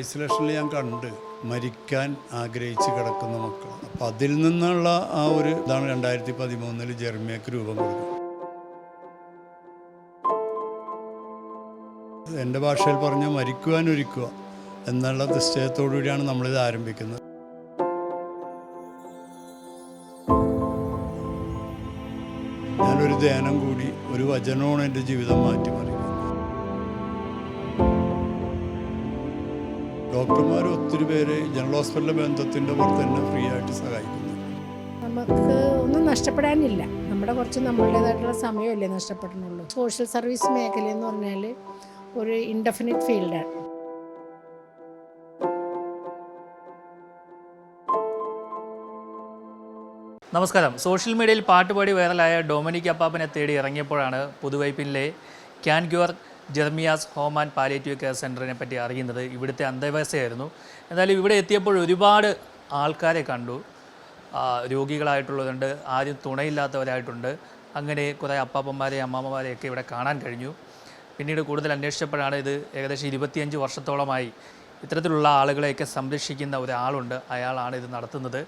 ഐസൊലേഷനിൽ ഞാൻ കണ്ട് മരിക്കാൻ ആഗ്രഹിച്ച് കിടക്കുന്ന മക്കൾ. അപ്പം അതിൽ നിന്നുള്ള ആ ഒരു ഇതാണ് 2013 ജെർമിയക്ക് രൂപം കൊടുക്കുന്നത്. എൻ്റെ ഭാഷയിൽ പറഞ്ഞാൽ മരിക്കുവാൻ ഒരുക്കുക എന്നുള്ള നിശ്ചയത്തോടുകൂടിയാണ് നമ്മളിത് ആരംഭിക്കുന്നത്. ഞാനൊരു ധ്യാനം കൂടി, ഒരു വചനമാണ് എൻ്റെ ജീവിതം മാറ്റിമറിക്കുന്നത്. ഡോക്ടർമാർ ഒത്തിരി പേര് ജനറൽ ഹോസ്പിറ്റലിലെ ബന്ധത്തിൻ്റെ പുറത്ത് തന്നെ ഫ്രീ ആയിട്ട് സഹായിക്കുന്നു. നമുക്ക് ഒന്നും നഷ്ടപ്പെടാനില്ല. കുറച്ച് നമ്മളുടേതായിട്ടുള്ള സമയമല്ലേ നഷ്ടപ്പെടുന്നുള്ളൂ. സോഷ്യൽ സർവീസ് മേഖല എന്ന് പറഞ്ഞാൽ ഒരു ഇൻഡെഫിനിറ്റ് ഫീൽഡാണ്. നമസ്കാരം. സോഷ്യൽ മീഡിയയിൽ പാട്ടുപാടി വൈറലായ ഡൊമിനിക് അപ്പാപ്പനെ തേടി ഇറങ്ങിയപ്പോഴാണ് പുതുവൈപ്പിലെ can cure Jeremias home and palliative care സെൻ്ററിനെ പറ്റി അറിയുന്നത്. ഇവിടുത്തെ അന്തേവാസിയായിരുന്നു. എന്തായാലും ഇവിടെ എത്തിയപ്പോൾ ഒരുപാട് ആൾക്കാരെ കണ്ടു. രോഗികളായിട്ടുള്ളതുണ്ട്, ആരും തുണയില്ലാത്തവരായിട്ടുണ്ട്. അങ്ങനെ കുറേ അപ്പാപ്പന്മാരെയും അമ്മാമ്മമാരെയൊക്കെ ഇവിടെ കാണാൻ കഴിഞ്ഞു. പിന്നീട് കൂടുതൽ അന്വേഷിച്ചപ്പോഴാണ് ഇത് ഏകദേശം 25 വർഷത്തോളമായി ഇത്തരത്തിലുള്ള ആളുകളെയൊക്കെ സംരക്ഷിക്കുന്ന ഒരാളുണ്ട്. അയാളാണ് ഇത് നടത്തുന്നത്.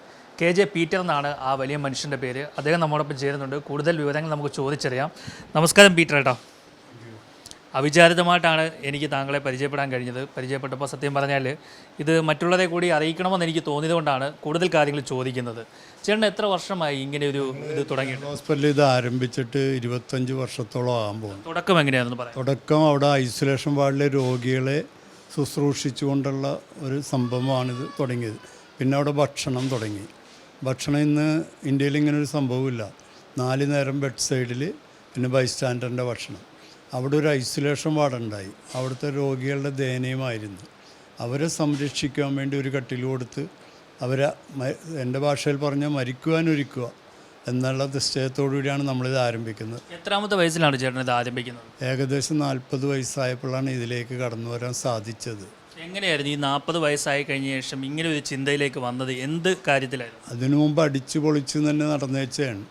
KJ പീറ്റർ എന്നാണ് ആ വലിയ മനുഷ്യൻ്റെ പേര്. അദ്ദേഹം നമ്മോടൊപ്പം ചേരുന്നുണ്ട്. കൂടുതൽ വിവരങ്ങൾ നമുക്ക് ചോദിച്ചറിയാം. നമസ്കാരം പീറ്റർ ഏട്ടാ. അവിചാരിതമായിട്ടാണ് എനിക്ക് താങ്കളെ പരിചയപ്പെടാൻ കഴിഞ്ഞത്. പരിചയപ്പെട്ടപ്പോൾ സത്യം പറഞ്ഞാൽ ഇത് മറ്റുള്ളവരെ കൂടി അറിയിക്കണമെന്ന് എനിക്ക് തോന്നിയതുകൊണ്ടാണ് കൂടുതൽ കാര്യങ്ങൾ ചോദിക്കുന്നത്. ചേട്ടൻ എത്ര വർഷമായി ഇങ്ങനെ ഒരു ഇത് തുടങ്ങിയിട്ട്? ഹോസ്പിറ്റലിൽ ഇത് ആരംഭിച്ചിട്ട് 25 വർഷത്തോളം ആകുമ്പോൾ. തുടക്കം എങ്ങനെയാണെന്ന് പറയാം. തുടക്കം അവിടെ ഐസൊലേഷൻ വാർഡിലെ രോഗികളെ ശുശ്രൂഷിച്ചുകൊണ്ടുള്ള ഒരു സംഭവമാണിത് തുടങ്ങിയത്. പിന്നെ അവിടെ ഭക്ഷണം തുടങ്ങി. ഭക്ഷണം ഇന്ന് ഇന്ത്യയിൽ ഇങ്ങനൊരു സംഭവമില്ല. 4 നേരം ബെഡ് സൈഡിൽ, പിന്നെ ബൈസ്റ്റാൻഡറിൻ്റെ ഭക്ഷണം. അവിടെ ഒരു ഐസൊലേഷൻ വാർഡുണ്ടായി. അവിടുത്തെ രോഗികളുടെ ദയനീയമായിരുന്നു. അവരെ സംരക്ഷിക്കാൻ വേണ്ടി ഒരു കട്ടിൽ കൊടുത്ത് അവരെ, എൻ്റെ ഭാഷയിൽ പറഞ്ഞാൽ മരിക്കുവാൻ ഒരുക്കുക എന്നുള്ള നിശ്ചയത്തോടുകൂടിയാണ് നമ്മളിത് ആരംഭിക്കുന്നത്. എത്രാമത്തെ വയസ്സിലാണ് ചേട്ടൻ ഇത് ആരംഭിക്കുന്നത്? ഏകദേശം 40 വയസ്സായപ്പോഴാണ് ഇതിലേക്ക് കടന്നു വരാൻ സാധിച്ചത്. എങ്ങനെയായിരുന്നു ഈ 40 വയസ്സായി കഴിഞ്ഞ ശേഷം ഇങ്ങനെ ഒരു ചിന്തയിലേക്ക് വന്നത്? എന്ത് കാര്യത്തിലായിരുന്നു? അതിനു മുമ്പ് അടിച്ചു പൊളിച്ച് തന്നെ നടന്നേച്ചാണ്.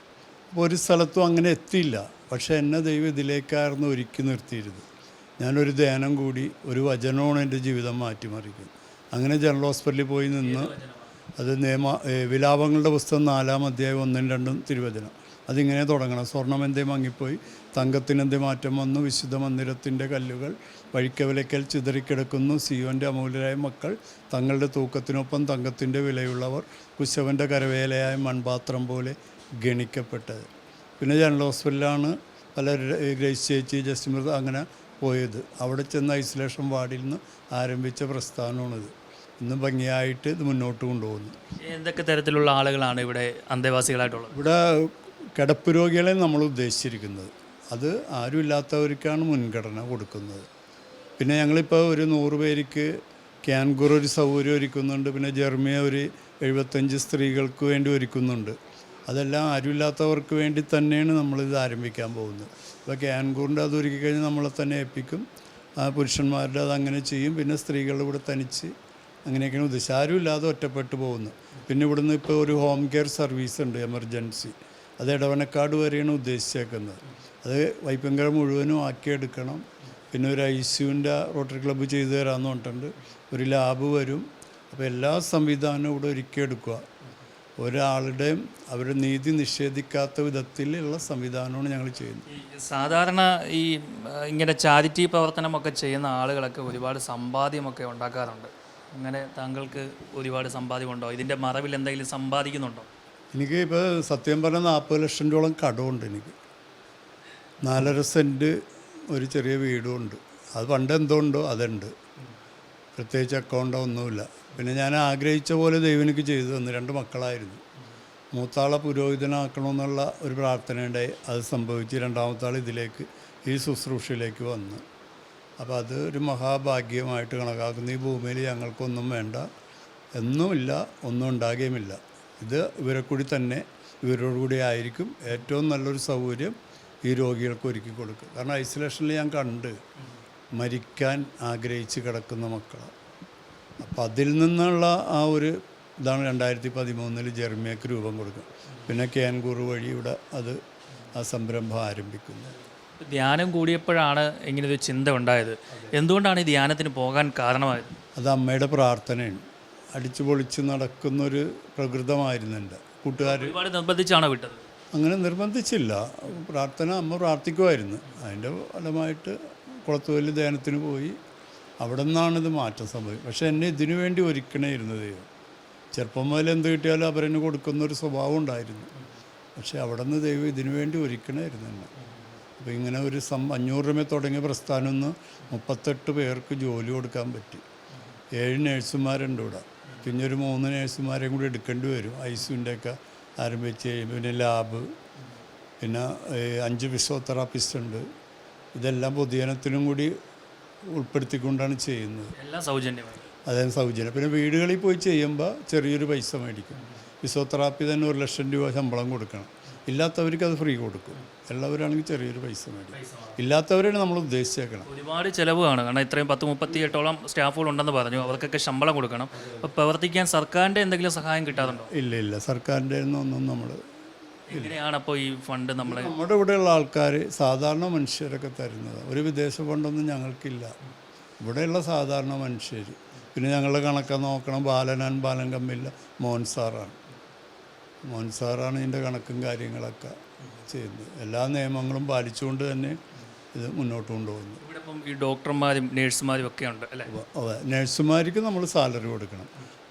അപ്പോൾ ഒരു സ്ഥലത്തും അങ്ങനെ എത്തിയില്ല. പക്ഷേ എന്നെ ദൈവം ഇതിലേക്കായിരുന്നു ഒരുക്കി നിർത്തിയിരുന്നത്. ഞാനൊരു ധ്യാനം കൂടി, ഒരു വചനമാണ് എൻ്റെ ജീവിതം മാറ്റിമറിക്കുന്നത്. അങ്ങനെ ജനറൽ ഹോസ്പിറ്റലിൽ പോയി നിന്ന് അത് വിലാപങ്ങളുടെ പുസ്തകം 4-ാം അധ്യായം 1-2 തിരുവചനം. അതിങ്ങനെ തുടങ്ങണം. സ്വർണ്ണമെന്തേ മങ്ങിപ്പോയി, തങ്കത്തിനെന്തേ മാറ്റം വന്നു, വിശുദ്ധ മന്ദിരത്തിൻ്റെ കല്ലുകൾ വഴിക്കവലയ്ക്കൽ ചിതറിക്കിടക്കുന്നു, സിയോൻ്റെ അമൂല്യരായ മക്കൾ തങ്ങളുടെ തൂക്കത്തിനൊപ്പം തങ്കത്തിൻ്റെ വിലയുള്ളവർ, കുശവൻ്റെ കരവേലയായ മൺപാത്രം പോലെ ഗണിക്കപ്പെട്ടത്. പിന്നെ ജനറൽ ഹോസ്പിറ്റലിലാണ് പല ഗ്രേസ് ചേച്ചി, ജസ്റ്റിമൃത അങ്ങനെ പോയത്. അവിടെ ചെന്ന് ഐസൊലേഷൻ വാർഡിൽ നിന്ന് ആരംഭിച്ച പ്രസ്ഥാനമാണിത്. ഇന്ന് ഭംഗിയായിട്ട് ഇത് മുന്നോട്ട് കൊണ്ടുപോകുന്നു. എന്തൊക്കെ തരത്തിലുള്ള ആളുകളാണ് ഇവിടെ അന്തേവാസികളായിട്ടുള്ളത്? ഇവിടെ കിടപ്പ് രോഗികളെ നമ്മൾ ഉദ്ദേശിച്ചിരിക്കുന്നത്. അത് ആരുമില്ലാത്തവർക്കാണ് മുൻഗണന കൊടുക്കുന്നത്. പിന്നെ ഞങ്ങളിപ്പോൾ ഒരു 100 പേർക്ക് ക്യാൻഗൂർ ഒരു സൗകര്യം ഒരുക്കുന്നുണ്ട്. പിന്നെ ജെർമിയ ഒരു 75 സ്ത്രീകൾക്ക് വേണ്ടി ഒരുക്കുന്നുണ്ട്. അതെല്ലാം ആരുമില്ലാത്തവർക്ക് വേണ്ടി തന്നെയാണ് നമ്മളിത് ആരംഭിക്കാൻ പോകുന്നത്. ഇപ്പോൾ ക്യാൻഗൂറിൻ്റെ അത് ഒരുക്കി കഴിഞ്ഞാൽ നമ്മളെ തന്നെ ഏൽപ്പിക്കും. പുരുഷന്മാരുടെ അത് അങ്ങനെ ചെയ്യും. പിന്നെ സ്ത്രീകളുടെ ഇവിടെ തനിച്ച് അങ്ങനെയൊക്കെയാണ് ഉദ്ദേശിച്ചത്. ആരുമില്ലാതെ ഒറ്റപ്പെട്ടു പോകുന്നു. പിന്നെ ഇവിടുന്ന് ഇപ്പോൾ ഒരു ഹോം കെയർ സർവീസ് ഉണ്ട്, എമർജൻസി. അത് എടവനക്കാട് വരെയാണ് ഉദ്ദേശിച്ചേക്കുന്നത്. അത് വൈപ്പങ്കര മുഴുവനും ആക്കിയെടുക്കണം. പിന്നെ ഒരു ICUവിൻ്റെ റോട്ടറി ക്ലബ്ബ് ചെയ്തു തരാമെന്ന് പറഞ്ഞിട്ടുണ്ട്. ഒരു ലാബ് വരും. അപ്പോൾ എല്ലാ സംവിധാനവും ഇവിടെ ഒരുക്കിയെടുക്കുക. ഒരാളുടെയും അവരുടെ നീതി നിഷേധിക്കാത്ത വിധത്തിലുള്ള സംവിധാനമാണ് ഞങ്ങൾ ചെയ്യുന്നത്. സാധാരണ ഈ ഇങ്ങനെ ചാരിറ്റി പ്രവർത്തനമൊക്കെ ചെയ്യുന്ന ആളുകളൊക്കെ ഒരുപാട് സമ്പാദ്യമൊക്കെ ഉണ്ടാക്കാറുണ്ട്. അങ്ങനെ താങ്കൾക്ക് ഒരുപാട് സമ്പാദ്യമുണ്ടോ? ഇതിൻ്റെ മറവിൽ എന്തെങ്കിലും സമ്പാദിക്കുന്നുണ്ടോ? എനിക്ക് ഇപ്പോൾ സത്യം പറഞ്ഞാൽ 40 ലക്ഷം രൂപയോളം കടമുണ്ട്. എനിക്ക് 4.5 സെൻറ്റ് ഒരു ചെറിയ വീടുമുണ്ട്. അത് പണ്ട് എന്തുകൊണ്ടോ അതുണ്ട്. പ്രത്യേകിച്ച് അക്കൗണ്ടോ ഒന്നുമില്ല. പിന്നെ ഞാൻ ആഗ്രഹിച്ച പോലെ ദൈവം എനിക്ക് ചെയ്തു തന്നു. 2 മക്കളായിരുന്നു. മൂത്താളെ പുരോഹിതനാക്കണമെന്നുള്ള ഒരു പ്രാർത്ഥനയുണ്ടായി. അത് സംഭവിച്ച്. 2ാമത്തെ ആൾ ഇതിലേക്ക് ഈ ശുശ്രൂഷയിലേക്ക് വന്നു. അപ്പോൾ അത് ഒരു മഹാഭാഗ്യമായിട്ട് കണക്കാക്കുന്നു. ഈ ഭൂമിയിൽ ഞങ്ങൾക്കൊന്നും വേണ്ട, ഒന്നുമില്ല, ഒന്നും ഉണ്ടാകുകയുമില്ല. ഇത് ഇവരെ കൂടി തന്നെ, ഇവരോടുകൂടി ആയിരിക്കും ഏറ്റവും നല്ലൊരു സൗകര്യം ഈ രോഗികൾക്ക് ഒരുക്കി കൊടുക്കുക. കാരണം ഐസൊലേഷനിൽ ഞാൻ കണ്ട് മരിക്കാൻ ആഗ്രഹിച്ച് കിടക്കുന്ന മക്കളാണ്. അപ്പം അതിൽ നിന്നുള്ള ആ ഒരു ഇതാണ് 2013 ജെർമിയക്ക് രൂപം കൊടുക്കുക. പിന്നെ ക്യാൻഗൂർ വഴി ഇവിടെ അത് ആ സംരംഭം ആരംഭിക്കുന്നത്. ധ്യാനം കൂടിയപ്പോഴാണ് ഇങ്ങനൊരു ചിന്ത ഉണ്ടായത്. എന്തുകൊണ്ടാണ് ഈ ധ്യാനത്തിന് പോകാൻ കാരണമായത്? അത് അമ്മയുടെ പ്രാർത്ഥനയാണ്. അടിച്ചു പൊളിച്ച് നടക്കുന്നൊരു പ്രകൃതമായിരുന്നു എൻ്റെ കൂട്ടുകാർ. ഒരുപാട് നിർബന്ധിച്ചാണോ വിട്ടത്? അങ്ങനെ നിർബന്ധിച്ചില്ല, പ്രാർത്ഥന അമ്മ പ്രാർത്ഥിക്കുമായിരുന്നു. അതിൻ്റെ ഫലമായിട്ട് കുളത്തുവല്ലി ധ്യാനത്തിന് പോയി. അവിടെ നിന്നാണിത് മാറ്റം സംഭവിക്കും. പക്ഷേ എന്നെ ഇതിനു വേണ്ടി ഒരുക്കണമായിരുന്നു ദൈവം. ചെറുപ്പം മുതൽ എന്ത് കിട്ടിയാലും അവരെന്നെ കൊടുക്കുന്നൊരു സ്വഭാവം ഉണ്ടായിരുന്നു. പക്ഷേ അവിടെ നിന്ന് ദൈവം ഇതിനു വേണ്ടി ഒരുക്കണമായിരുന്നു എന്നെ. അപ്പോൾ ഇങ്ങനെ ഒരു 500 രൂപ തുടങ്ങിയ പ്രസ്ഥാനം ഒന്ന് 38 പേർക്ക് ജോലി കൊടുക്കാൻ പറ്റി. 7 നേഴ്സുമാരുണ്ട് ഇവിടെ. പിന്നെ ഒരു 3 നേഴ്സുമാരെയും കൂടി എടുക്കേണ്ടി വരും. ഐസിയുൻ്റെയൊക്കെ ആരംഭിച്ച് പിന്നെ ലാബ്, പിന്നെ 5 ഫിസിയോതെറാപ്പിസ്റ്റ് ഉണ്ട്. ഇതെല്ലാം പൊതുജനത്തിനും കൂടി ഉൾപ്പെടുത്തിക്കൊണ്ടാണ് ചെയ്യുന്നത്. എല്ലാം സൗജന്യമായി. അതായത് സൗജന്യം. പിന്നെ വീടുകളിൽ പോയി ചെയ്യുമ്പോൾ ചെറിയൊരു പൈസ മേടിക്കും. ഫിസിയോതെറാപ്പി തന്നെ 1 ലക്ഷം രൂപ ശമ്പളം കൊടുക്കണം. ഇല്ലാത്തവർക്ക് അത് ഫ്രീ കൊടുക്കും. എല്ലാവരാണെങ്കിൽ ചെറിയൊരു പൈസ മേടിക്കും. ഇല്ലാത്തവരാണ് നമ്മൾ ഉദ്ദേശിച്ചേക്കണം. ഒരുപാട് ചിലവാണ്. കാരണം ഇത്രയും 10-38ഓളം സ്റ്റാഫുകൾ ഉണ്ടെന്ന് പറഞ്ഞു. അവർക്കൊക്കെ ശമ്പളം കൊടുക്കണം. അപ്പോൾ പ്രവർത്തിക്കാൻ സർക്കാരിൻ്റെ എന്തെങ്കിലും സഹായം കിട്ടാറുണ്ടോ? ഇല്ല, സർക്കാരിൻ്റെ ഒന്നും നമ്മൾ. എങ്ങനെയാണ് അപ്പോൾ ഈ ഫണ്ട് നമ്മുടെ ഇവിടെയുള്ള ആൾക്കാർ സാധാരണ മനുഷ്യരൊക്കെ തരുന്നത്. ഒരു വിദേശ ഫണ്ടൊന്നും ഞങ്ങൾക്കില്ല. ഇവിടെയുള്ള സാധാരണ മനുഷ്യർ. പിന്നെ ഞങ്ങളുടെ കണക്ക് നോക്കണം ബാലൻ കമ്മില്ല മോഹൻ സാറാണ് ഇതിൻ്റെ കണക്കും കാര്യങ്ങളൊക്കെ ചെയ്യുന്നത്. എല്ലാ നിയമങ്ങളും പാലിച്ചുകൊണ്ട് തന്നെ ഇത് മുന്നോട്ട് കൊണ്ടുപോകുന്നു. ഇവിടെ ഇപ്പം ഈ ഡോക്ടർമാരും നേഴ്സുമാരും ഒക്കെ ഉണ്ട് അല്ലേ? അതെ, നേഴ്സുമാർക്ക് നമ്മൾ സാലറി കൊടുക്കണം.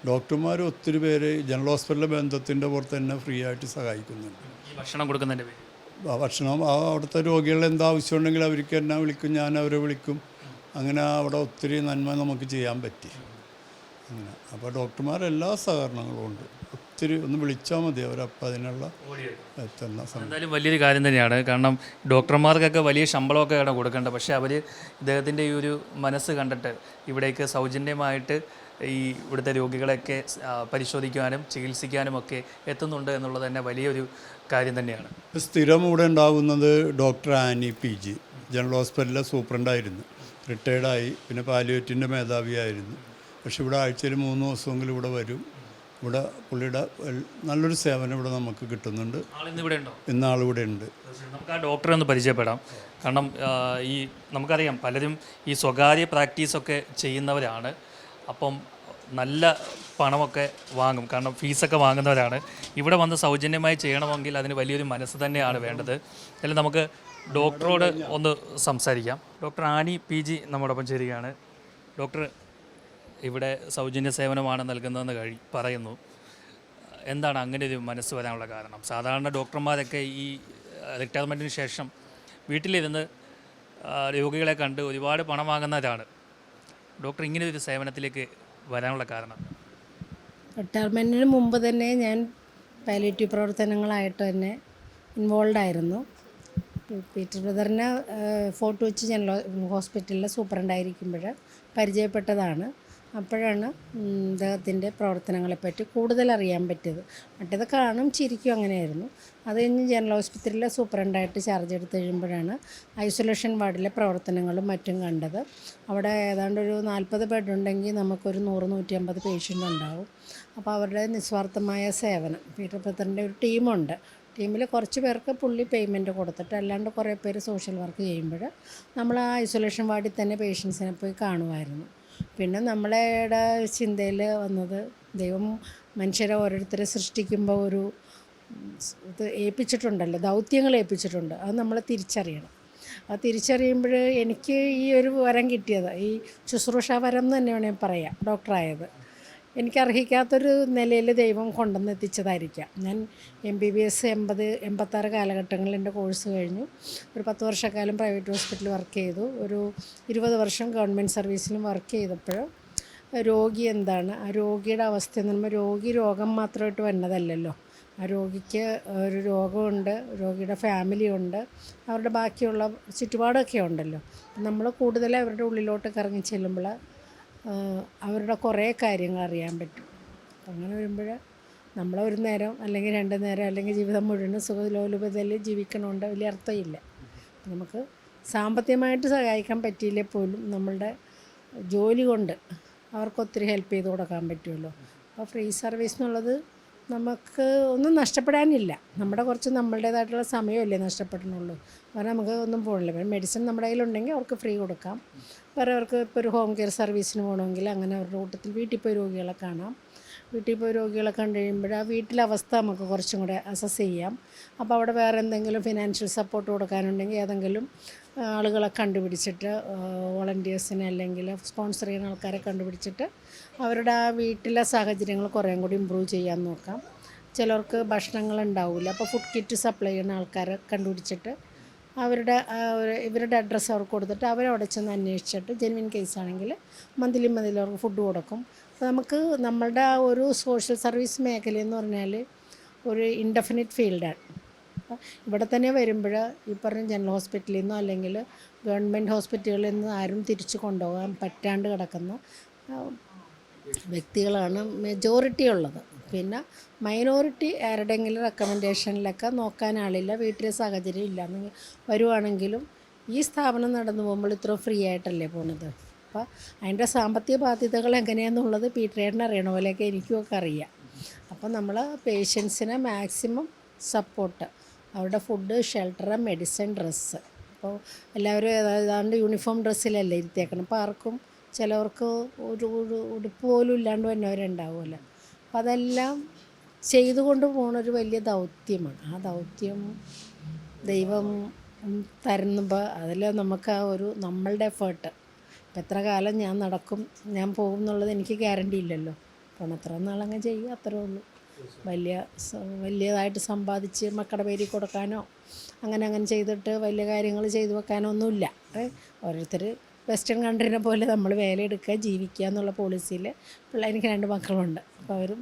ഡോക്ടർമാർ ഒത്തിരി പേര് ജനറൽ ഹോസ്പിറ്റലിലെ ബന്ധത്തിൻ്റെ പുറത്ത് തന്നെ ഫ്രീ ആയിട്ട് സഹായിക്കുന്നുണ്ട്. ഈ ഭക്ഷണം കൊടുക്കുന്നതിൻ്റെ പേര് ഭക്ഷണം അവിടുത്തെ രോഗികളുടെ എന്താ ആവശ്യമുണ്ടെങ്കിൽ അവർക്ക് എന്നെ വിളിക്കും, ഞാൻ അവരെ വിളിക്കും. അങ്ങനെ അവിടെ ഒത്തിരി നന്മ നമുക്ക് ചെയ്യാൻ പറ്റി. അങ്ങനെ അപ്പോൾ ഡോക്ടർമാരെല്ലാ സഹകരണങ്ങളും ഉണ്ട്. ഒത്തിരി ഒന്ന് വിളിച്ചാൽ മതി, അവരപ്പം അതിനുള്ള എത്തുന്ന സമയം. എന്തായാലും വലിയൊരു കാര്യം തന്നെയാണ്. കാരണം ഡോക്ടർമാർക്കൊക്കെ വലിയ ശമ്പളമൊക്കെ ആണ് കൊടുക്കേണ്ടത്. പക്ഷേ അവർ ഇദ്ദേഹത്തിൻ്റെ ഈ ഒരു മനസ്സ് കണ്ടിട്ട് ഇവിടേക്ക് സൗജന്യമായിട്ട് ഈ ഇവിടുത്തെ രോഗികളെയൊക്കെ പരിശോധിക്കാനും ചികിത്സിക്കാനും ഒക്കെ എത്തുന്നുണ്ട് എന്നുള്ളത് തന്നെ വലിയൊരു കാര്യം തന്നെയാണ്. സ്ഥിരം ഇവിടെ ഉണ്ടാകുന്നത് ഡോക്ടർ ആനി PG ജനറൽ ഹോസ്പിറ്റലിലെ സൂപ്രണ്ടായിരുന്നു. റിട്ടയർഡായി. പിന്നെ പാലിയേറ്റിൻ്റെ മേധാവിയായിരുന്നു. പക്ഷെ ഇവിടെ ആഴ്ചയിൽ 3 ദിവസമെങ്കിലും ഇവിടെ വരും. ഇവിടെ പുള്ളിയുടെ നല്ലൊരു സേവനം ഇവിടെ നമുക്ക് കിട്ടുന്നുണ്ട്. ഇന്ന് ആളിവിടെ ഉണ്ട്. നമുക്ക് ആ ഡോക്ടറെ ഒന്ന് പരിചയപ്പെടാം. കാരണം ഈ നമുക്കറിയാം പലരും ഈ സ്വകാര്യ പ്രാക്ടീസൊക്കെ ചെയ്യുന്നവരാണ്. അപ്പം നല്ല പണമൊക്കെ വാങ്ങും, കാരണം ഫീസൊക്കെ വാങ്ങുന്നവരാണ്. ഇവിടെ വന്ന് സൗജന്യമായി ചെയ്യണമെങ്കിൽ അതിന് വലിയൊരു മനസ്സ് തന്നെയാണ് വേണ്ടത്. അല്ലെങ്കിൽ നമുക്ക് ഡോക്ടറോട് ഒന്ന് സംസാരിക്കാം. ഡോക്ടർ ആനി PG നമ്മോടൊപ്പം ചേരുകയാണ്. ഡോക്ടർ, ഇവിടെ സൗജന്യ സേവനമാണ് നൽകുന്നതെന്ന് പറയുന്നു. എന്താണ് അങ്ങനെ ഒരു മനസ്സ് വരാനുള്ള കാരണം? സാധാരണ ഡോക്ടർമാരൊക്കെ ഈ റിട്ടയർമെൻറ്റിന് ശേഷം വീട്ടിലിരുന്ന് രോഗികളെ കണ്ട് ഒരുപാട് പണം വാങ്ങുന്നവരാണ്. ഡോക്ടർ ഇങ്ങനെ ഒരു സേവനത്തിലേക്ക് വരാനുള്ള കാരണം? റിട്ടയർമെൻറ്റിന് മുമ്പ് തന്നെ ഞാൻ പാലിയേറ്റീവ് പ്രവർത്തനങ്ങളായിട്ട് തന്നെ ഇൻവോൾവ് ആയിരുന്നു. പീറ്റർ ബ്രദറിനെ ഫോർട്ട് കൊച്ചി ജനറൽ ഹോസ്പിറ്റലിലെ സൂപ്രണ്ടായിരിക്കുമ്പോൾ പരിചയപ്പെട്ടതാണ്. അപ്പോഴാണ് അദ്ദേഹത്തിൻ്റെ പ്രവർത്തനങ്ങളെപ്പറ്റി കൂടുതൽ അറിയാൻ പറ്റിയത്. മറ്റേത് കാണും ചിരിക്കും അങ്ങനെയായിരുന്നു. അത് കഴിഞ്ഞ് ജനറൽ ഹോസ്പിറ്റലിലെ സൂപ്രണ്ടായിട്ട് ചാർജ് എടുത്ത് കഴിയുമ്പോഴാണ് ഐസൊലേഷൻ വാർഡിലെ പ്രവർത്തനങ്ങളും മറ്റും കണ്ടത്. അവിടെ ഏതാണ്ട് ഒരു 40 ബെഡ് ഉണ്ടെങ്കിൽ നമുക്കൊരു 100-150 പേഷ്യൻ്റ് ഉണ്ടാവും. അപ്പോൾ അവരുടെ നിസ്വാർത്ഥമായ സേവനം, പീറ്റർ ബ്രദറിൻ്റെ ഒരു ടീമുണ്ട്. ടീമിൽ കുറച്ച് പേർക്ക് പുള്ളി പേയ്മെൻറ്റ് കൊടുത്തിട്ട്, അല്ലാണ്ട് കുറേ പേര് സോഷ്യൽ വർക്ക് ചെയ്യുമ്പോൾ നമ്മൾ ആ ഐസൊലേഷൻ വാർഡിൽ തന്നെ പേഷ്യൻസിനെ പോയി കാണുമായിരുന്നു. പിന്നെ നമ്മളുടെ ചിന്തയിൽ വന്നത്, ദൈവം മനുഷ്യരെ ഓരോരുത്തരെ സൃഷ്ടിക്കുമ്പോൾ ഒരു ഇത് ഏൽപ്പിച്ചിട്ടുണ്ടല്ലോ, ദൗത്യങ്ങൾ ഏൽപ്പിച്ചിട്ടുണ്ട്. അത് നമ്മൾ തിരിച്ചറിയണം. അത് തിരിച്ചറിയുമ്പോൾ എനിക്ക് ഈ ഒരു വരം കിട്ടിയത്, ഈ ശുശ്രൂഷ വരം എന്ന് തന്നെ വേണമെങ്കിൽ പറയാം, ഡോക്ടറായത്. എനിക്കർഹിക്കാത്തൊരു നിലയിൽ ദൈവം കൊണ്ടുവന്ന് എത്തിച്ചതായിരിക്കാം. ഞാൻ MBBS 86 കാലഘട്ടങ്ങളിൽ എൻ്റെ കോഴ്സ് കഴിഞ്ഞു. ഒരു 10 വർഷക്കാലം പ്രൈവറ്റ് ഹോസ്പിറ്റലിൽ വർക്ക് ചെയ്തു. ഒരു 20 വർഷം ഗവൺമെൻറ് സർവീസിലും വർക്ക് ചെയ്തപ്പോൾ രോഗി എന്താണ്, ആ രോഗിയുടെ അവസ്ഥ എന്ന് പറയുമ്പോൾ രോഗി രോഗം മാത്രമായിട്ട് വന്നതല്ലല്ലോ. ആ രോഗിക്ക് ഒരു രോഗമുണ്ട്, രോഗിയുടെ ഫാമിലിയുണ്ട്, അവരുടെ ബാക്കിയുള്ള ചുറ്റുപാടൊക്കെ ഉണ്ടല്ലോ. നമ്മൾ കൂടുതൽ അവരുടെ ഉള്ളിലോട്ട് ഇറങ്ങി ചെല്ലുമ്പോൾ അവരുടെ കുറേ കാര്യങ്ങൾ അറിയാൻ പറ്റും. അപ്പം അങ്ങനെ വരുമ്പോൾ നമ്മളൊരു നേരം അല്ലെങ്കിൽ 2 നേരം അല്ലെങ്കിൽ ജീവിതം മുഴുവൻ സുഖലോലുപതയിൽ ജീവിക്കണമുണ്ട് വലിയ അർത്ഥമില്ല. നമുക്ക് സാമ്പത്തികമായിട്ട് സഹായിക്കാൻ പറ്റിയില്ലേ പോലും നമ്മളുടെ ജോലി കൊണ്ട് അവർക്കൊത്തിരി ഹെൽപ്പ് ചെയ്ത് കൊടുക്കാൻ പറ്റുമല്ലോ. അപ്പോൾ ഫ്രീ സർവീസ് എന്നുള്ളത് നമുക്ക് ഒന്നും നഷ്ടപ്പെടാനില്ല. നമ്മളുടേതായിട്ടുള്ള സമയമല്ലേ നഷ്ടപ്പെടണുള്ളൂ. കാരണം നമുക്ക് ഒന്നും പോകണില്ല. പിന്നെ മെഡിസിൻ നമ്മുടെ കയ്യിലുണ്ടെങ്കിൽ അവർക്ക് ഫ്രീ കൊടുക്കാം. വേറെ അവർക്ക് ഇപ്പോൾ ഒരു ഹോം കെയർ സർവീസിന് പോകണമെങ്കിൽ അങ്ങനെ അവരുടെ കൂട്ടത്തിൽ വീട്ടിൽ പോയി രോഗികളെ കാണാം. വീട്ടിൽ പോയി രോഗികളെ കണ്ടു കഴിയുമ്പോൾ ആ വീട്ടിലെ അവസ്ഥ നമുക്ക് കുറച്ചും കൂടെ അസസ് ചെയ്യാം. അപ്പോൾ അവിടെ വേറെ എന്തെങ്കിലും ഫിനാൻഷ്യൽ സപ്പോർട്ട് കൊടുക്കാനുണ്ടെങ്കിൽ ഏതെങ്കിലും ആളുകളെ കണ്ടുപിടിച്ചിട്ട് വോളണ്ടിയേഴ്സിനെ അല്ലെങ്കിൽ സ്പോൺസർ ചെയ്യുന്ന ആൾക്കാരെ കണ്ടുപിടിച്ചിട്ട് അവരുടെ ആ വീട്ടിലെ സാഹചര്യങ്ങൾ കുറേയും കൂടി ഇമ്പ്രൂവ് ചെയ്യാൻ നോക്കാം. ചിലർക്ക് ഭക്ഷണങ്ങൾ ഉണ്ടാവില്ല, അപ്പോൾ ഫുഡ് കിറ്റ് സപ്ലൈ ചെയ്യുന്ന ആൾക്കാരെ കണ്ടുപിടിച്ചിട്ട് ഇവരുടെ അഡ്രസ്സ് അവർക്ക് കൊടുത്തിട്ട് അവരവിടെ ചെന്ന് അന്വേഷിച്ചിട്ട് ജെന്വിൻ കേസാണെങ്കിൽ മന്ത്ലി അവർക്ക് ഫുഡ് കൊടുക്കും. അപ്പോൾ നമുക്ക് നമ്മളുടെ ആ ഒരു സോഷ്യൽ സർവീസ് മേഖലയെന്ന് പറഞ്ഞാൽ ഒരു ഇൻഡെഫിനിറ്റ് ഫീൽഡാണ്. ഇവിടെ തന്നെ വരുമ്പോൾ ഈ പറഞ്ഞ ജനറൽ ഹോസ്പിറ്റലിൽ നിന്നോ അല്ലെങ്കിൽ ഗവൺമെൻറ് ഹോസ്പിറ്റലുകളിൽ നിന്ന് ആരും തിരിച്ചു കൊണ്ടുപോകാൻ പറ്റാണ്ട് കിടക്കുന്ന വ്യക്തികളാണ് മെജോറിറ്റി ഉള്ളത്. പിന്നെ മൈനോറിറ്റി ആരുടെയെങ്കിലും റെക്കമെൻഡേഷനിലൊക്കെ നോക്കാൻ ആളില്ല, വീട്ടിലെ സാഹചര്യം ഇല്ലയെന്ന് വരുവാണെങ്കിലും ഈ സ്ഥാപനം നടന്നു പോകുമ്പോൾ ഇത്ര ഫ്രീ ആയിട്ടല്ലേ പോണത്. അപ്പോൾ അതിൻ്റെ സാമ്പത്തിക ബാധ്യതകൾ എങ്ങനെയാണെന്നുള്ളത് പീറ്ററേട്ടന് അറിയണ പോലെയൊക്കെ എനിക്കുമൊക്കെ അറിയാം. അപ്പോൾ നമ്മൾ പേഷ്യൻസിനെ മാക്സിമം സപ്പോർട്ട്, അവരുടെ ഫുഡ്, ഷെൽട്ടർ, മെഡിസിൻ, ഡ്രസ്സ്. അപ്പോൾ എല്ലാവരും ഏതാണ്ട് യൂണിഫോം ഡ്രസ്സിലല്ലേ ഇരുത്തിയേക്കണം. അപ്പോൾ ആർക്കും ചിലവർക്ക് ഒരു ഉടുപ്പ് പോലും ഇല്ലാണ്ട് വന്നവരുണ്ടാവുമല്ലോ. അപ്പം അതെല്ലാം ചെയ്തുകൊണ്ട് പോകുന്നൊരു വലിയ ദൗത്യമാണ്. ആ ദൗത്യം ദൈവം തരുമ്പോൾ അതിൽ നമുക്ക് ആ ഒരു നമ്മളുടെ എഫേർട്ട്, ഇപ്പം എത്ര കാലം ഞാൻ നടക്കും ഞാൻ പോകും എന്നുള്ളത് എനിക്ക് ഗ്യാരണ്ടി ഇല്ലല്ലോ. അപ്പോൾ അത്ര നാളങ്ങ് ചെയ്യുക, അത്രേ ഉള്ളൂ. വലിയതായിട്ട് സമ്പാദിച്ച് മക്കളുടെ പേരിൽ കൊടുക്കാനോ അങ്ങനെ ചെയ്തിട്ട് വലിയ കാര്യങ്ങൾ ചെയ്തു വെക്കാനോ ഒന്നുമില്ല. ഓരോരുത്തർ വെസ്റ്റേൺ കൺട്രീനെ പോലെ നമ്മൾ വേലയെടുക്കുക, ജീവിക്കുക എന്നുള്ള പോളിസിയിൽ എനിക്ക് 2 മക്കളുണ്ട്. അപ്പോൾ അവരും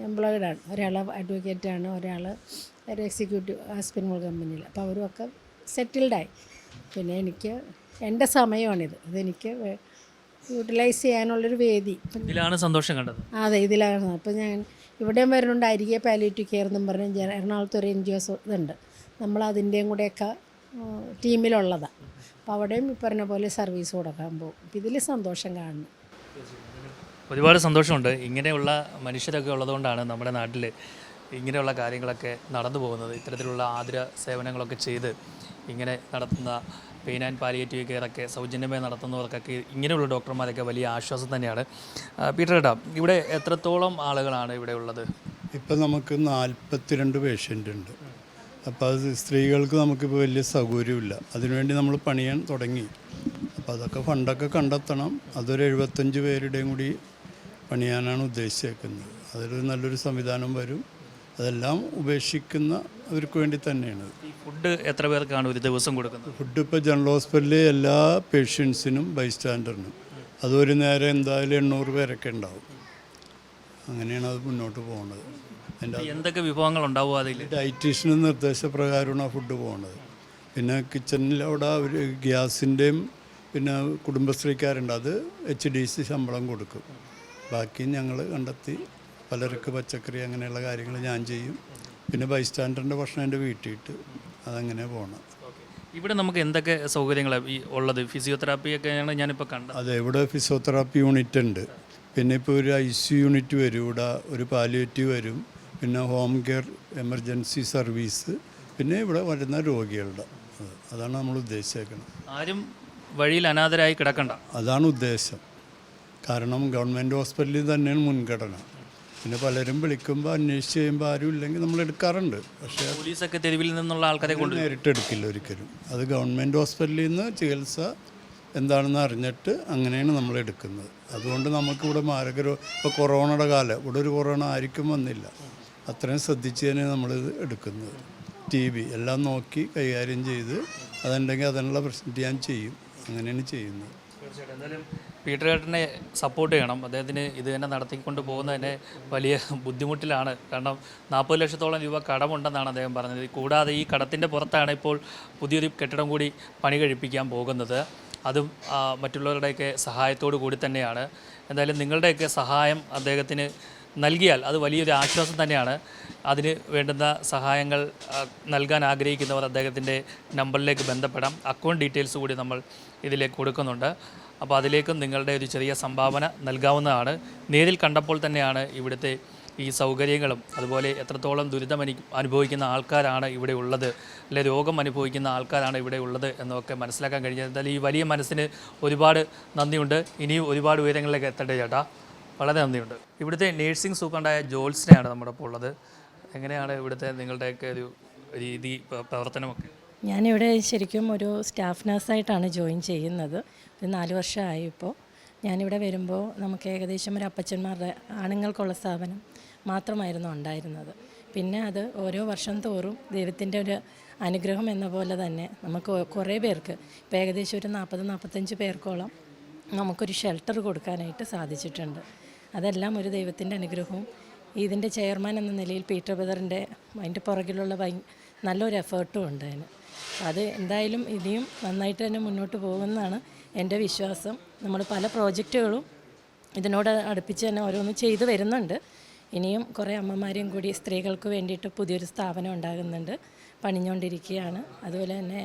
എംപ്ലോയിഡാണ്. ഒരാൾ അഡ്വക്കേറ്റാണ്, ഒരാൾ ഒരു എക്സിക്യൂട്ടീവ് ഹസ്ബൻഡ് മോൾ കമ്പനിയിൽ. അപ്പോൾ അവരുമൊക്കെ സെറ്റിൽഡായി. പിന്നെ എനിക്ക് എൻ്റെ സമയമാണിത്, ഇതെനിക്ക് യൂട്ടിലൈസ് ചെയ്യാനുള്ളൊരു വേദി. ഇതിലാണ് സന്തോഷം കണ്ടത്. അതെ, ഇതിലാണ്. അപ്പോൾ ഞാൻ ഇവിടെയും വരുന്നുണ്ട് അരികെ പാലിയേറ്റീവ് കെയർ എന്നും പറഞ്ഞ് എറണാകുളത്ത് ഒരു NGOs ഇതുണ്ട്. നമ്മൾ അതിൻ്റെയും കൂടെയൊക്കെ ടീമിലുള്ളതാണ്. അപ്പോൾ അവിടെയും ഈ പറഞ്ഞ പോലെ സർവീസ് കൊടുക്കാൻ പോകും. അപ്പോൾ ഇതിൽ സന്തോഷം കാണുന്നു. ഒരുപാട് സന്തോഷമുണ്ട്. ഇങ്ങനെയുള്ള മനുഷ്യരൊക്കെ ഉള്ളതുകൊണ്ടാണ് നമ്മുടെ നാട്ടിൽ ഇങ്ങനെയുള്ള കാര്യങ്ങളൊക്കെ നടന്നു പോകുന്നത്. ഇത്തരത്തിലുള്ള ആതുര സേവനങ്ങളൊക്കെ ചെയ്ത് ഇങ്ങനെ നടത്തുന്ന പെയിൻ ആൻഡ് പാലിയേറ്റീവ് കെയറൊക്കെ സൗജന്യമായി നടത്തുന്നവർക്കൊക്കെ ഇങ്ങനെയുള്ള ഡോക്ടർമാരൊക്കെ വലിയ ആശ്വാസം തന്നെയാണ്. പീറ്റർ ഏട്ടാ, ഇവിടെ എത്രത്തോളം ആളുകളാണ് ഇവിടെ ഉള്ളത്? ഇപ്പം നമുക്ക് 42 പേഷ്യൻ്റ് ഉണ്ട്. അപ്പോൾ അത് സ്ത്രീകൾക്ക് നമുക്കിപ്പോൾ വലിയ സൗകര്യമില്ല. അതിനുവേണ്ടി നമ്മൾ പണിയാൻ തുടങ്ങി. അപ്പോൾ അതൊക്കെ ഫണ്ടൊക്കെ കണ്ടെത്തണം. അതൊരു 75 പേരുടെയും കൂടി പണിയാനാണ് ഉദ്ദേശിച്ചേക്കുന്നത്. അതൊരു നല്ലൊരു സംവിധാനം വരും. അതെല്ലാം ഉപേക്ഷിക്കുന്നവർക്ക് വേണ്ടി തന്നെയാണ്. ഈ ഫുഡ് എത്ര പേർക്കാണ് ഒരു ദിവസം കൊടുക്കുന്നത്? ഫുഡ് ഇപ്പോൾ ജനറൽ ഹോസ്പിറ്റലിലെ എല്ലാ പേഷ്യൻസിനും ബൈസ്റ്റാൻഡറിനും അതൊരു നേരം എന്തായാലും 800 പേരൊക്കെ ഉണ്ടാവും. അങ്ങനെയാണ് അത് മുന്നോട്ട് പോകുന്നത്. എന്തൊക്കെ വിഭവങ്ങൾ ഉണ്ടാവും അതിൽ? ഡയറ്റീഷ്യന് നിർദ്ദേശപ്രകാരമാണ് ആ ഫുഡ് പോകുന്നത്. പിന്നെ കിച്ചണിൽ അവിടെ ഒരു ഗ്യാസിൻ്റെയും പിന്നെ കുടുംബശ്രീക്കാരുണ്ട്, അത് HDC ശമ്പളം കൊടുക്കും. ബാക്കി ഞങ്ങൾ കണ്ടെത്തി പലർക്ക് പച്ചക്കറി അങ്ങനെയുള്ള കാര്യങ്ങൾ ഞാൻ ചെയ്യും. പിന്നെ ബൈസ്റ്റാൻഡറിൻ്റെ ഭക്ഷണം എൻ്റെ വീട്ടിലിട്ട് അതങ്ങനെ പോകണം. ഇവിടെ നമുക്ക് എന്തൊക്കെ സൗകര്യങ്ങളാണ് ഈ ഉള്ളത്? ഫിസിയോതെറാപ്പിയൊക്കെയാണ് ഞാനിപ്പോൾ കണ്ടത്. അതെ, ഇവിടെ ഫിസിയോതെറാപ്പി യൂണിറ്റ് ഉണ്ട്. പിന്നെ ഇപ്പോൾ ഒരു ICU യൂണിറ്റ് വരും, ഇവിടെ ഒരു പാലിയേറ്റീവ് വരും, പിന്നെ ഹോം കെയർ എമർജൻസി സർവീസ്, പിന്നെ ഇവിടെ വരുന്ന രോഗികളുടെ അതാണ് നമ്മൾ ഉദ്ദേശിച്ചേക്കുന്നത്. ആരും വഴിയിൽ അനാഥരായി കിടക്കണ്ട, അതാണ് ഉദ്ദേശം. കാരണം ഗവൺമെൻറ് ഹോസ്പിറ്റലിൽ തന്നെയാണ് മുൻഗണന. പിന്നെ പലരും വിളിക്കുമ്പോൾ അന്വേഷിച്ച് ചെയ്യുമ്പോൾ ആരും ഇല്ലെങ്കിൽ നമ്മൾ എടുക്കാറുണ്ട്. പക്ഷേ പോലീസൊക്കെ തെരുവിൽ നിന്നുള്ള ആൾക്കാരെ കൊണ്ട് നേരിട്ട് എടുക്കില്ല ഒരിക്കലും. അത് ഗവൺമെൻറ് ഹോസ്പിറ്റലിൽ നിന്ന് ചികിത്സ എന്താണെന്ന് അറിഞ്ഞിട്ട് അങ്ങനെയാണ് നമ്മൾ എടുക്കുന്നത്. അതുകൊണ്ട് നമുക്കിവിടെ ഇപ്പോൾ കൊറോണയുടെ കാലം, ഇവിടെ ഒരു കൊറോണ ആർക്കും വന്നില്ല. അത്രയും ശ്രദ്ധിച്ച് തന്നെ നമ്മളിത് എടുക്കുന്നത്. TB എല്ലാം നോക്കി കൈകാര്യം ചെയ്ത് അതുണ്ടെങ്കിൽ അതിനുള്ള പ്രശ്നം ഞാൻ ചെയ്യും. അങ്ങനെയാണ് ചെയ്യുന്നത്. തീർച്ചയായിട്ടും എന്തായാലും പീറ്റർ ഏട്ടനെ സപ്പോർട്ട് ചെയ്യണം. അദ്ദേഹത്തിന് ഇത് തന്നെ നടത്തിക്കൊണ്ട് പോകുന്നതിന് വലിയ ബുദ്ധിമുട്ടിലാണ്. കാരണം 40 ലക്ഷത്തോളം രൂപ കടമുണ്ടെന്നാണ് അദ്ദേഹം പറഞ്ഞത്. കൂടാതെ ഈ കടത്തിൻ്റെ പുറത്താണ് ഇപ്പോൾ പുതിയൊരു കെട്ടിടം കൂടി പണി കഴിപ്പിക്കാൻ പോകുന്നത്. അതും മറ്റുള്ളവരുടെയൊക്കെ സഹായത്തോടു കൂടി തന്നെയാണ്. എന്തായാലും നിങ്ങളുടെയൊക്കെ സഹായം അദ്ദേഹത്തിന് നൽകിയാൽ അത് വലിയൊരു ആശ്വാസം തന്നെയാണ്. അതിന് വേണ്ടുന്ന സഹായങ്ങൾ നൽകാൻ ആഗ്രഹിക്കുന്നവർ അദ്ദേഹത്തിൻ്റെ നമ്പറിലേക്ക് ബന്ധപ്പെടാം. അക്കൗണ്ട് ഡീറ്റെയിൽസ് കൂടി നമ്മൾ ഇതിലേക്ക് കൊടുക്കുന്നുണ്ട്. അപ്പോൾ അതിലേക്കും നിങ്ങളുടെ ഒരു ചെറിയ സംഭാവന നൽകാവുന്നതാണ്. നേരിൽ കണ്ടപ്പോൾ തന്നെയാണ് ഇവിടുത്തെ ഈ സൗകര്യങ്ങളും അതുപോലെ എത്രത്തോളം ദുരിതം അനുഭവിക്കുന്ന ആൾക്കാരാണ് ഇവിടെ ഉള്ളത്, അല്ലെ രോഗം അനുഭവിക്കുന്ന ആൾക്കാരാണ് ഇവിടെ ഉള്ളത് എന്നൊക്കെ മനസ്സിലാക്കാൻ കഴിഞ്ഞത്. എന്തായാലും ഈ വലിയ മനസ്സിന് ഒരുപാട് നന്ദിയുണ്ട്. ഇനിയും ഒരുപാട് ഉയരങ്ങളിലേക്ക് എത്തട്ടെ ചേട്ടാ, വളരെ നന്ദിയുണ്ട്. ഇവിടുത്തെ നേഴ്സിംഗ് സൂപ്രണ്ടായ ജോൾസിനെയാണ് നമ്മുടെ ഇപ്പോൾ ഉള്ളത്. എങ്ങനെയാണ് ഇവിടുത്തെ നിങ്ങളുടെയൊക്കെ ഒരു രീതി പ്രവർത്തനമൊക്കെ? ഞാനിവിടെ ശരിക്കും ഒരു സ്റ്റാഫ് നഴ്സായിട്ടാണ് ജോയിൻ ചെയ്യുന്നത്. ഒരു 4 വർഷമായി ഇപ്പോൾ. ഞാനിവിടെ വരുമ്പോൾ നമുക്ക് ഏകദേശം ഒരു അപ്പച്ചന്മാരുടെ ആണുങ്ങൾക്കുള്ള സ്ഥാപനം മാത്രമായിരുന്നു ഉണ്ടായിരുന്നത്. പിന്നെ അത് ഓരോ വർഷം തോറും ദൈവത്തിൻ്റെ ഒരു അനുഗ്രഹം എന്ന പോലെ തന്നെ നമുക്ക് കുറേ പേർക്ക്, ഇപ്പോൾ ഏകദേശം ഒരു 40-45 പേർക്കോളം നമുക്കൊരു ഷെൽട്ടർ കൊടുക്കാനായിട്ട് സാധിച്ചിട്ടുണ്ട്. അതെല്ലാം ഒരു ദൈവത്തിൻ്റെ അനുഗ്രഹവും ഇതിൻ്റെ ചെയർമാൻ എന്ന നിലയിൽ പീറ്റർ ബ്രദറിൻ്റെ അതിൻ്റെ പുറകിലുള്ള നല്ലൊരു എഫേർട്ടും ഉണ്ട് അതിന്. അത് എന്തായാലും ഇനിയും നന്നായിട്ട് തന്നെ മുന്നോട്ട് പോകുമെന്നാണ് എൻ്റെ വിശ്വാസം. നമ്മൾ പല പ്രോജക്റ്റുകളും ഇതിനോട് അടുപ്പിച്ച് തന്നെ ഓരോന്ന് ചെയ്തു വരുന്നുണ്ട്. ഇനിയും കുറേ അമ്മമാരെയും കൂടി സ്ത്രീകൾക്ക് വേണ്ടിയിട്ട് പുതിയൊരു സ്ഥാപനം ഉണ്ടാകുന്നുണ്ട്, പണിഞ്ഞുകൊണ്ടിരിക്കുകയാണ്. അതുപോലെ തന്നെ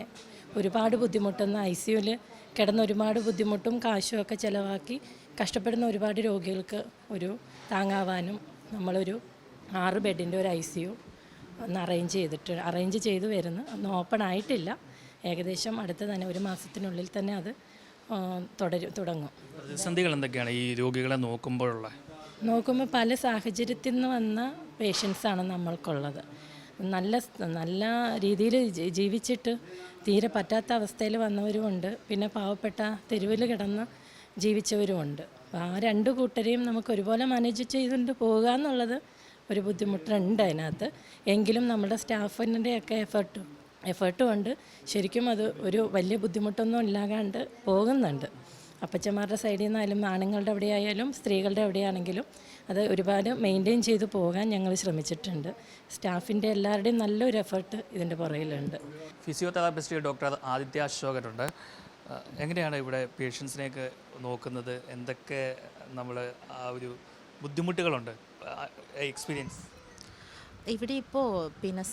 ഒരുപാട് ബുദ്ധിമുട്ടുന്ന ICUവിൽ കിടന്ന് ഒരുപാട് ബുദ്ധിമുട്ടും കാശും ഒക്കെ ചിലവാക്കി കഷ്ടപ്പെടുന്ന ഒരുപാട് രോഗികൾക്ക് ഒരു താങ്ങാവാനും നമ്മളൊരു 6 ബെഡിൻ്റെ ഒരു ICU ഒന്ന് അറേഞ്ച് ചെയ്ത് വരുന്നു. ഒന്ന് ഓപ്പൺ ആയിട്ടില്ല. ഏകദേശം അടുത്ത് തന്നെ 1 മാസത്തിനുള്ളിൽ തന്നെ അത് തുടങ്ങും. പ്രതിസന്ധികൾ എന്തൊക്കെയാണ് ഈ രോഗികളെ നോക്കുമ്പോൾ പല സാഹചര്യത്തിൽ നിന്ന് വന്ന പേഷ്യൻസാണ് നമ്മൾക്കുള്ളത്. നല്ല രീതിയിൽ ജീവിച്ചിട്ട് തീരെ പറ്റാത്ത അവസ്ഥയിൽ വന്നവരുമുണ്ട്. പിന്നെ പാവപ്പെട്ട തെരുവിൽ കിടന്ന് ജീവിച്ചവരുമുണ്ട്. അപ്പോൾ ആ 2 കൂട്ടരെയും നമുക്ക് ഒരുപോലെ മാനേജ് ചെയ്തുകൊണ്ട് പോകുക എന്നുള്ളത് ഒരു ബുദ്ധിമുട്ടുണ്ട് അതിനകത്ത്. എങ്കിലും നമ്മുടെ സ്റ്റാഫിൻ്റെയൊക്കെ എഫേർട്ടും ഉണ്ട്. ശരിക്കും അത് ഒരു വലിയ ബുദ്ധിമുട്ടൊന്നും ഇല്ലാണ്ട് പോകുന്നുണ്ട്. അപ്പച്ചന്മാരുടെ സൈഡിൽ നിന്നായാലും ആണുങ്ങളുടെ എവിടെയായാലും സ്ത്രീകളുടെ എവിടെയാണെങ്കിലും അത് ഒരുപാട് മെയിൻറ്റെയിൻ ചെയ്ത് പോകാൻ ഞങ്ങൾ ശ്രമിച്ചിട്ടുണ്ട്. സ്റ്റാഫിൻ്റെ എല്ലാവരുടെയും നല്ലൊരു എഫേർട്ട് ഇതിൻ്റെ പുറകിലുണ്ട്. ഫിസിയോതെറാപ്പിസ്റ്റ് ഡോക്ടർ ആദിത്യ അശോകനുണ്ട്. എങ്ങനെയാണ് ഇവിടെ പേഷ്യൻസിനെയൊക്കെ നോക്കുന്നത്? എന്തൊക്കെ നമ്മൾ ആ ഒരു ബുദ്ധിമുട്ടുകളുണ്ട് എക്സ്പീരിയൻസ്? ഇവിടെ ഇപ്പോൾ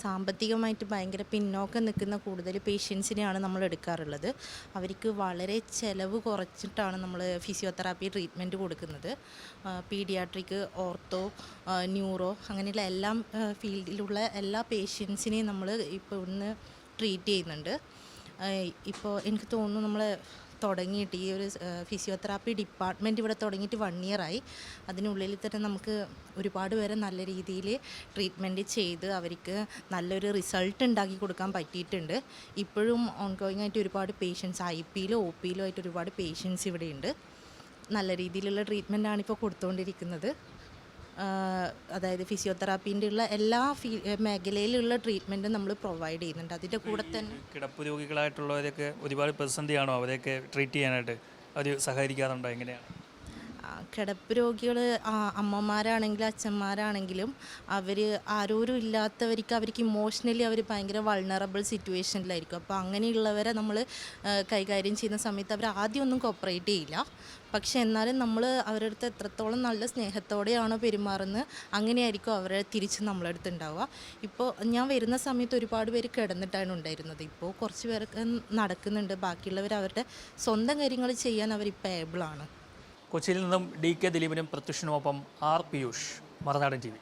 സാമ്പത്തികമായിട്ട് ഭയങ്കര പിന്നോക്കം നിൽക്കുന്ന കൂടുതൽ പേഷ്യൻസിനെയാണ് നമ്മൾ എടുക്കാറുള്ളത്. അവർക്ക് വളരെ ചിലവ് കുറച്ചിട്ടാണ് നമ്മൾ ഫിസിയോതെറാപ്പി ട്രീറ്റ്മെൻറ്റ് കൊടുക്കുന്നത്. പീഡിയാട്രിക്, ഓർത്തോ, ന്യൂറോ അങ്ങനെയുള്ള എല്ലാം ഫീൽഡിലുള്ള എല്ലാ പേഷ്യൻസിനെയും നമ്മൾ ഇപ്പോൾ ഇന്ന് ട്രീറ്റ് ചെയ്യുന്നുണ്ട്. ഇപ്പോൾ എനിക്ക് തോന്നുന്നു നമ്മൾ തുടങ്ങിയിട്ട് ഈ ഒരു ഫിസിയോതെറാപ്പി ഡിപ്പാർട്ട്മെൻറ്റ് ഇവിടെ തുടങ്ങിയിട്ട് 1 ഇയറായി. അതിനുള്ളിൽ തന്നെ നമുക്ക് ഒരുപാട് പേരെ നല്ല രീതിയിൽ ട്രീറ്റ്മെൻറ്റ് ചെയ്ത് അവർക്ക് നല്ലൊരു റിസൾട്ട് ഉണ്ടാക്കി കൊടുക്കാൻ പറ്റിയിട്ടുണ്ട്. ഇപ്പോഴും ഓൺഗോയിങ് ആയിട്ട് ഒരുപാട് പേഷ്യൻസ് IP-യിലും OP-യിലും ആയിട്ട് ഒരുപാട് പേഷ്യൻസ് ഇവിടെയുണ്ട്. നല്ല രീതിയിലുള്ള ട്രീറ്റ്മെൻറ്റാണ് ഇപ്പോൾ കൊടുത്തുകൊണ്ടിരിക്കുന്നത്. അതായത് ഫിസിയോതെറാപ്പീൻ്റെ ഉള്ള എല്ലാ മേഖലയിലുള്ള ട്രീറ്റ്മെൻറ്റും നമ്മൾ പ്രൊവൈഡ് ചെയ്യുന്നുണ്ട്. അതിൻ്റെ കൂടെ തന്നെ കിടപ്പ് രോഗികളായിട്ടുള്ളവരൊക്കെ ഒരുപാട് പ്രതിസന്ധിയാണോ അവരെയൊക്കെ ട്രീറ്റ് ചെയ്യാനായിട്ട് അവർ സഹകരിക്കാറുണ്ടോ? എങ്ങനെയാണ്? കിടപ്പ് രോഗികൾ അമ്മമാരാണെങ്കിലും അച്ഛന്മാരാണെങ്കിലും അവർ ആരോരും ഇല്ലാത്തവർക്ക് അവർക്ക് ഇമോഷണലി അവർ ഭയങ്കര വൾണറബിൾ സിറ്റുവേഷനിലായിരിക്കും. അപ്പോൾ അങ്ങനെയുള്ളവരെ നമ്മൾ കൈകാര്യം ചെയ്യുന്ന സമയത്ത് അവർ ആദ്യം ഒന്നും കോപ്പറേറ്റ് ചെയ്യില്ല. പക്ഷേ എന്നാലും നമ്മൾ അവരുടെ അടുത്ത് എത്രത്തോളം നല്ല സ്നേഹത്തോടെയാണോ പെരുമാറുന്നത് അങ്ങനെയായിരിക്കും അവരെ തിരിച്ച് നമ്മളെ അടുത്ത് ഉണ്ടാവുക. ഇപ്പോൾ ഞാൻ വരുന്ന സമയത്ത് ഒരുപാട് പേര് കിടന്നിട്ടാണ് ഉണ്ടായിരുന്നത്. ഇപ്പോൾ കുറച്ച് പേർക്ക് നടക്കുന്നുണ്ട്. ബാക്കിയുള്ളവർ അവരുടെ സ്വന്തം കാര്യങ്ങൾ ചെയ്യാൻ അവരിപ്പോൾ ഏബിളാണ്. കൊച്ചിയിൽ നിന്നും DK ദിലീപിനും പ്രത്യുഷനുമൊപ്പം R. പിയൂഷ്, മറുനാടൻ TV.